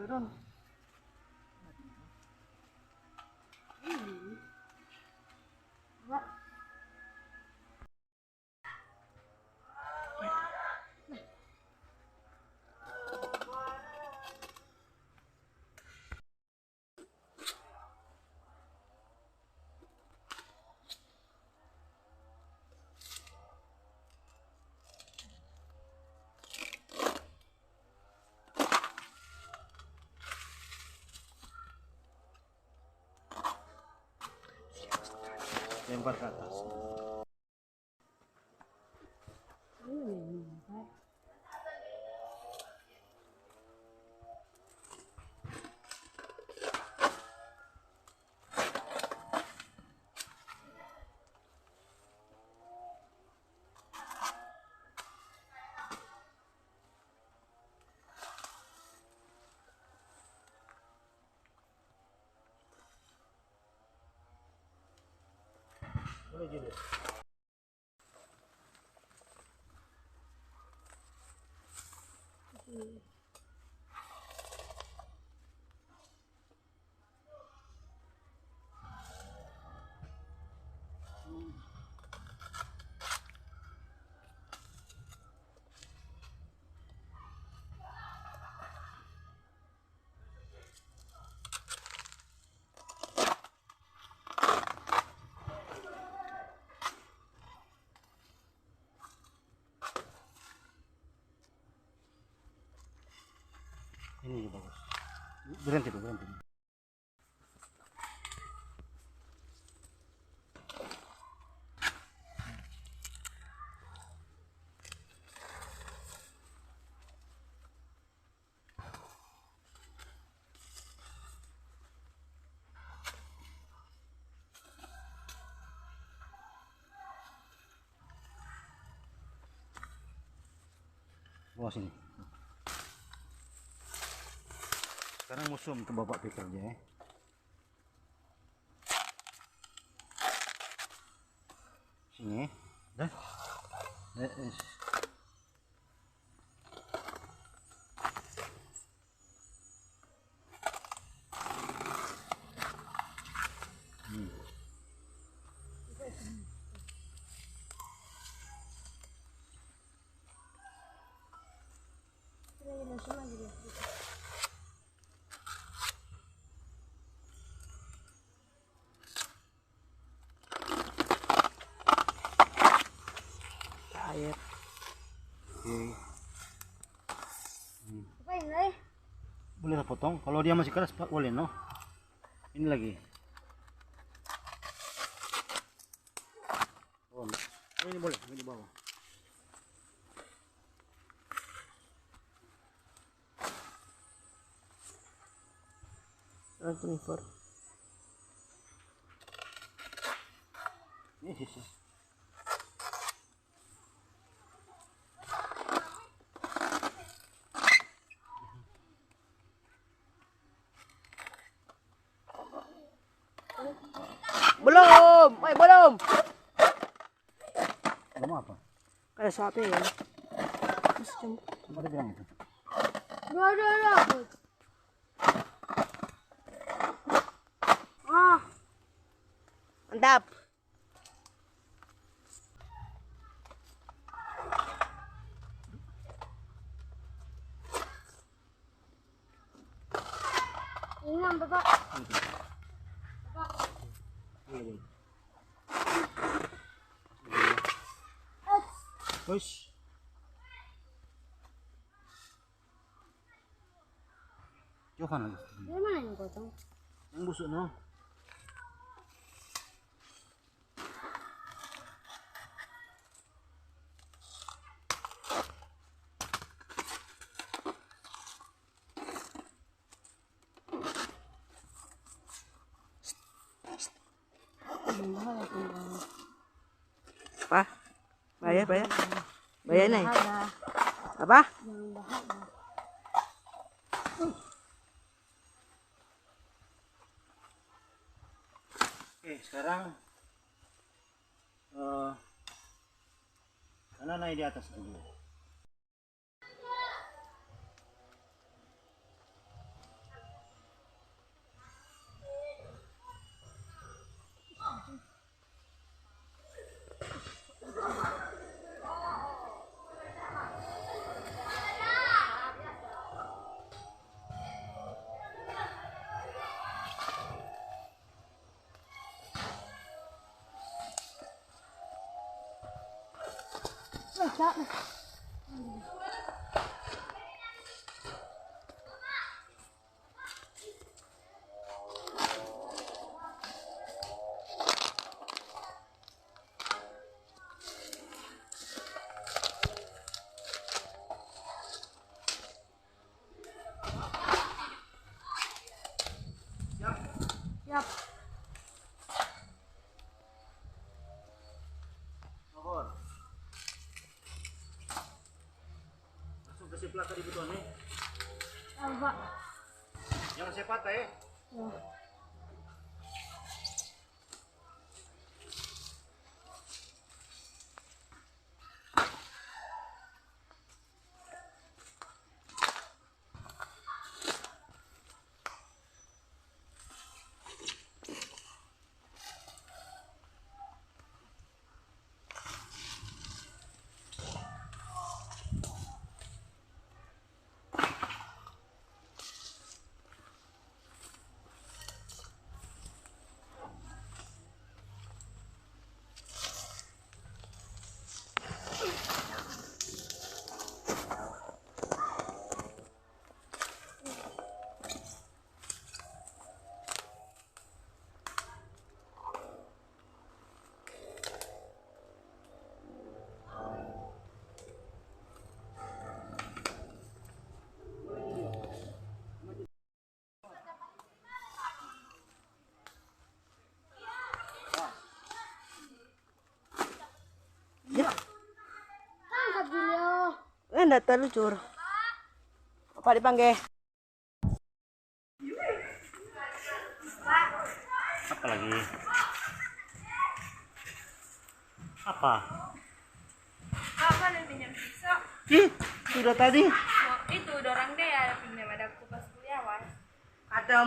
Turun. Lempar ke atas. Boleh jadi. Ini bagus. Berhenti dulu, berhenti. Bawah sini. Sekarang musuh untuk bapak bekerja ya. Sini. Dah. Air. Oke. Apa ini? Boleh potong. Kalau dia masih keras, Pak, boleh, no? Ini lagi. Oh, ini boleh, ini bawah. Twenty-four. Ini sisi. Belum, belum. Belum apa? Kayak sapi ya. Sempat bilang itu. Dua. Ah, Mantap. ini yang Bapak. Boleh, boleh. Push. Johan lagi. Dari mana yang potong? Yang busuk, no? Apa? Bayar. Bayar nih. Apa? Oke, sekarang karena naik di atas dulu. bisa. Siap. Mohon. Langsung ke sebelah tadi betonnya. Coba. Jangan saya patah ya. Ya. Angkat dulu. Enggak terlucur. Apa dipanggil? Apa lagi? Apa? Apa nih pinjam pisau? Ih, sudah tadi. Itu dorang deh ada pinjam ada aku pas kuliah was. Ada